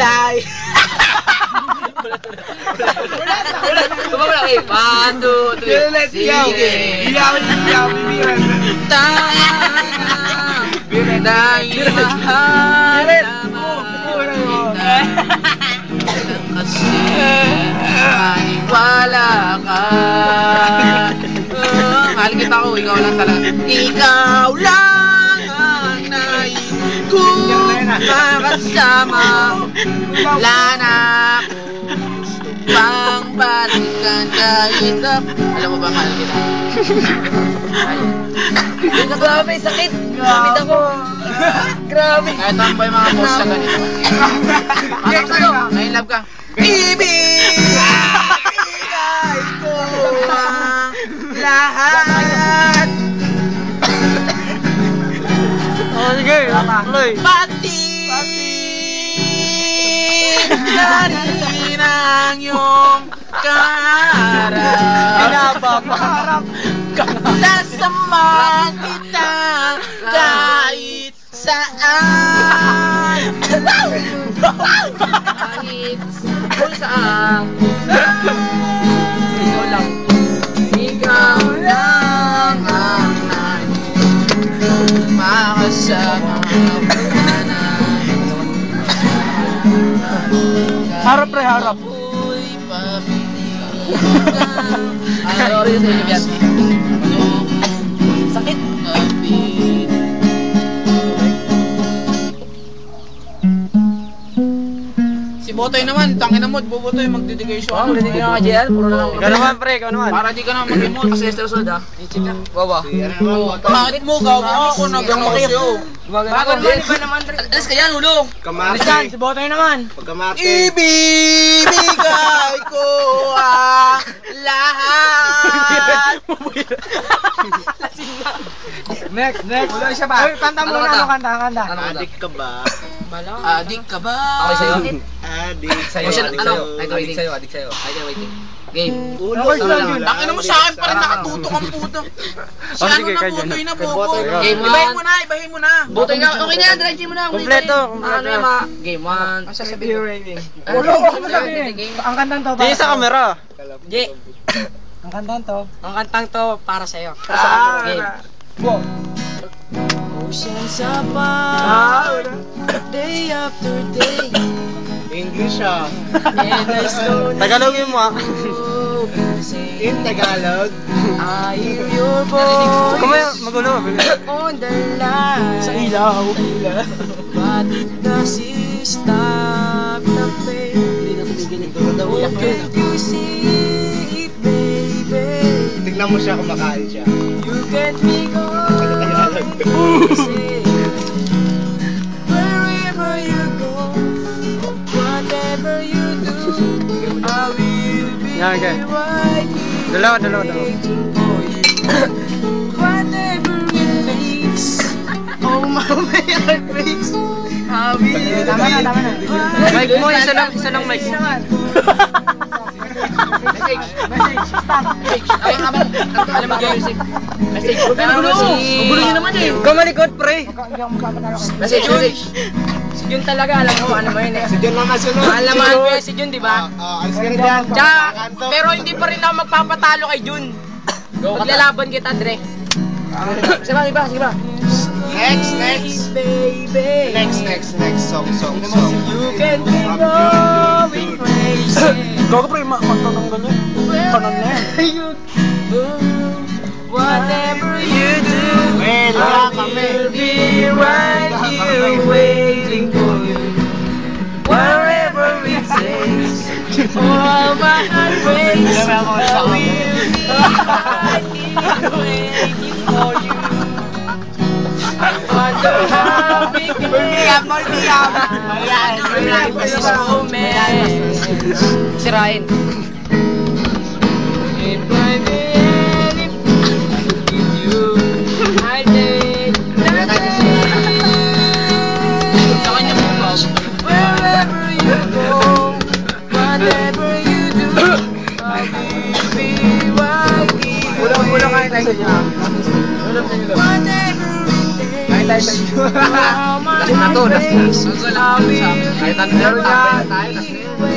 die. Kumawala kayo. 1, 2, 3. Let's go. Iyaw. Dahil mahal na kasi maniwala ka. Mahal kita ko, ikaw lang talaga. Ikaw lang ang nais kong makasama. Wala na akong gusto pang balikan kahit na... Alam mo ba, mahal kita? Grabe, sakit. Gamit ako. Grabe. Kahit ano pa yung mga post sa ganito. Alam sa'yo, na-inlove ka. Ibigay ko ang lahat. Sige, tuloy. Pati na rin ang iyong kaharap. Sasamahan kita kahit saan. Kahit kung saan. Ikaw lang. Ikaw lang ang nais makasama. Harap pre, harap. Sakit. Si Botoy naman, tangin na mo, Botoy magdedication. Oh, hindi ka JL, puro na lang. Ikaw naman pre, ikaw naman. Para di ka naman mag-emote kasi Esther Sunod ah. I-check na. Baba. Bakit mo gago ako nag-emosyo? Bakit iba naman? Alas ka yan, ulo. Alisan, si Botoy naman. Ibibigay ko ang lahat. Next. Wala isa pa. Uy, kanta muna, ano kanta? Adik ka ba? Adik ka ba? Okay sa'yo? Adik. Adik sa'yo. Waiting. Game. Ako lang yun. Tangin mo sa akin pa rin nakatutok ang puto. Si ano sige, na kayo Botoy dyan. na Bobo. Game Ibahin one. mo na. Butoy na. Okay na yan, diretso mo na. Kompleto. Ano yung mga... Game 1. Rating. Ulo, Ang kantang to. Tingin sa camera. J. Ang kantang to. Ang kantang to para sa'yo. Game. Oceans apart, day after day, English ah. and I slowly Tagalogin mo ah. say, In Tagalog. I hear your voice Kumaya, magulo. on the line. Sa ilaw. But it doesn't stop the pain. Oh, can't you see it, baby? Tignan mo siya kumakain siya. You can't be gone. Wherever you go, whatever you do, I will be Yan, okay. right here Dalawa. waiting for you. Whatever it takes, oh my heart breaks, I will be Tama na. Mic mo, isa lang mic mo. Alam mo music. Message. Gulo nyo naman eh. Ikaw malikod, pre. Message. Si Jun talaga, alam mo, ano mo yun eh. Si John lang kasunod. Alam mo, si Jun, di ba? Alis ka na dyan. Tsaka, pero hindi pa rin ako magpapatalo kay Jun. Maglalaban kita, Dre. Sige ba? Next. baby. Next. Song. You can be going crazy. Gago pre, kanta ng ganyan. Kanan na yan. You do whatever you do. Wala I kami. will be right here waiting for you. Wherever it takes, all my heart breaks. I will be right here waiting for you. I wonder how we can make this moment. Sirain. If I did it with you, I did nothing. Wherever you go, whatever you do, I will be right here. Ulang kayo tayo sa niya. Whatever it takes. Last na to, last. Kahit ano yan, tapay na tayo, last na yan.